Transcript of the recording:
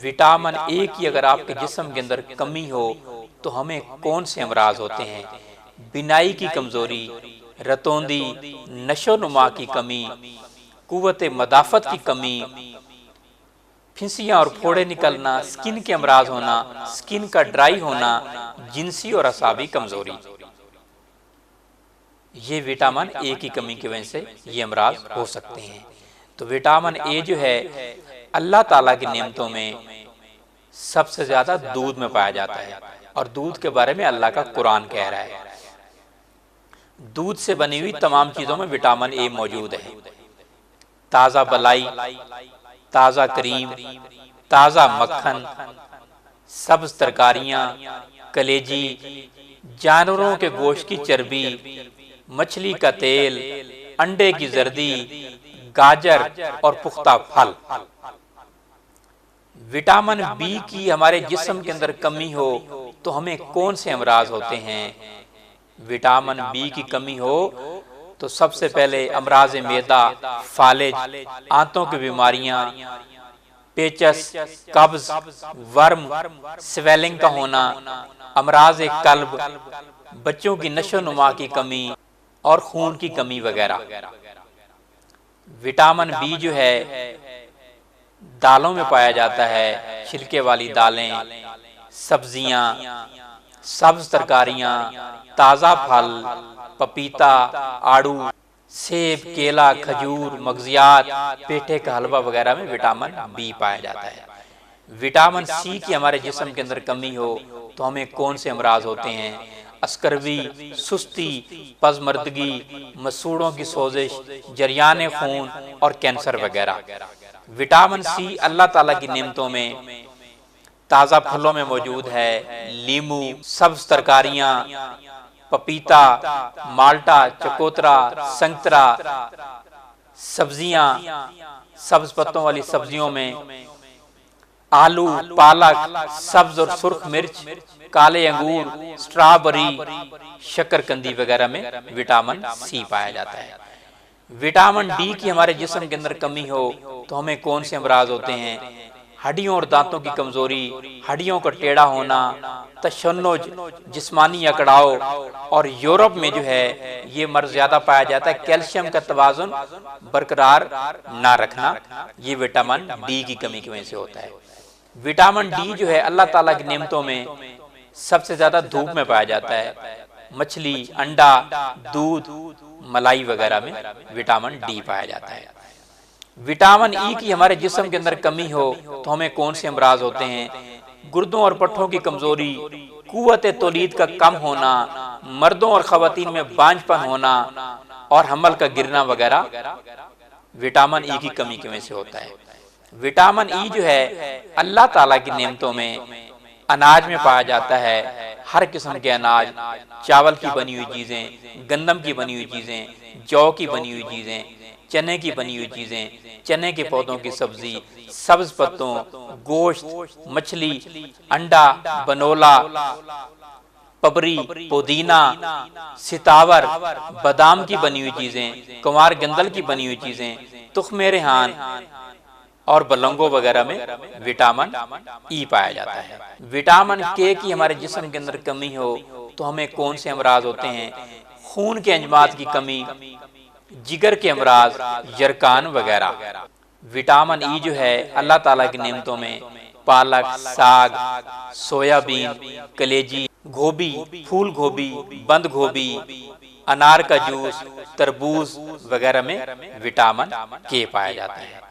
Vitamin A की अगर आपके जिस्म के अंदर कमी हो तो हमें कौन से अमराज होते हैं? बिनाई की कमजोरी, रतौंदी, नशो नुमा की कमी, कुव्वत मदाफत की कमी, फिंसियाँ और फोड़े निकलना, स्किन के अमराज होना, स्किन का ड्राई होना, जिनसी और असाबी कमजोरी, ये विटामिन ए की कमी की वजह से ये अमराज हो सकते हैं। तो विटामिन ए जो है अल्लाह ताला की नेमतों में सबसे ज्यादा दूध में पाया जाता है, और दूध के बारे में अल्लाह का कुरान कह रहा है, दूध से बनी हुई तमाम चीजों में विटामिन ए मौजूद है। ताजा बलाई, ताजा क्रीम, ताजा मक्खन, सब्ज तरकारियां, कलेजी, जानवरों के गोश्त की चर्बी, मछली का तेल, अंडे की जर्दी, गाजर और पुख्ता फल। विटामिन बी की हमारे जिस्म के अंदर कमी हो तो हमें कौन से अमराज होते हैं? विटामिन बी की कमी हो तो सबसे पहले अमराज मैदा, फालिज, आंतों की बीमारियां, पेचस, कब्ज, वर्म, स्वेलिंग का होना, अमराज कल्ब, बच्चों की नशो नुमा की कमी और खून की कमी वगैरह। विटामिन बी जो है दालों में पाया जाता है, छिलके वाली दालें, सब्जियां, सब्ज तरकारियां, ताज़ा फल, पपीता, आड़ू, सेब, केला, खजूर, मगजियात, पेठे का हलवा वगैरह में विटामिन बी पाया जाता है। विटामिन सी की हमारे जिस्म के अंदर कमी हो तो हमें कौन से अमराज होते हैं? अस्करवी, सुस्ती, पजमर्दगी, मसूड़ों की सोजिश, जरियान खून और कैंसर वगैरह। विटामिन सी अल्लाह ताला की नेमतों में ताज़ा फलों में मौजूद है, लीमू, सब्ज तरकारियां, पपीता, माल्टा, चकोतरा, संतरा, सब्जियां, सब्ज पत्तों वाली सब्जियों में आलू, पालक, सब्ज और सुर्ख मिर्च, काले अंगूर, स्ट्रॉबेरी, शकरकंदी वगैरह में विटामिन सी पाया जाता है। विटामिन डी की हमारे जिस्म के अंदर कमी हो तो हमें कौन से अमराज होते हैं? हड्डियों और दांतों की कमजोरी, हड्डियों का टेढ़ा होना, तशन्नुज, जिस्मानी अकड़ाव, और यूरोप में जो है ये मर्ज ज्यादा पाया जाता है, कैल्शियम का तवाजुन बरकरार ना रखना, ये विटामिन डी की कमी की वजह से होता है। विटामिन डी जो है अल्लाह ताला की नेमतों में सबसे ज्यादा धूप में पाया जाता है, मछली, अंडा, दूध, मलाई वगैरह में विटामिन डी पाया जाता है। विटामिन ई की हमारे जिस्म के अंदर कमी हो तो हमें कौन से अमराज होते हैं? गुर्दों और पट्ठों की कमजोरी, कुव्वत तौलीद का कम होना, मर्दों और खवातीन में बांझपन होना और हमल का गिरना वगैरह विटामिन ई की कमी की वजह से होता है। विटामिन ई जो है अल्लाह ताला की नेमतों में अनाज में पाया जाता है, हर किस्म के अनाज, चावल की बनी हुई चीजें, गंदम की बनी हुई चीजें, जौ की बनी हुई चीजें, चने की बनी हुई चीजें, चने के पौधों की सब्जी, सब्ज पत्तों, गोश्त, मछली, अंडा, बनोला, पबरी, पुदीना, सितावर, बादाम की बनी हुई चीजें, कुमार गंदल की बनी हुई चीजें, तुख्मे रेहान और बलंगो वगैरह में विटामिन ई पाया जाता है। विटामिन के की हमारे जिस्म के अंदर कमी हो तो हमें कौन से अमराज होते हैं? खून के अंजमात की कमी, जिगर के अमराज, यरकान वगैरह। विटामिन ई जो है अल्लाह ताला की नेमतों में पालक, साग, सोयाबीन, कलेजी, गोभी, फूल गोभी, बंद गोभी, अनार का जूस, तरबूज वगैरह में विटामिन के पाया जाता है।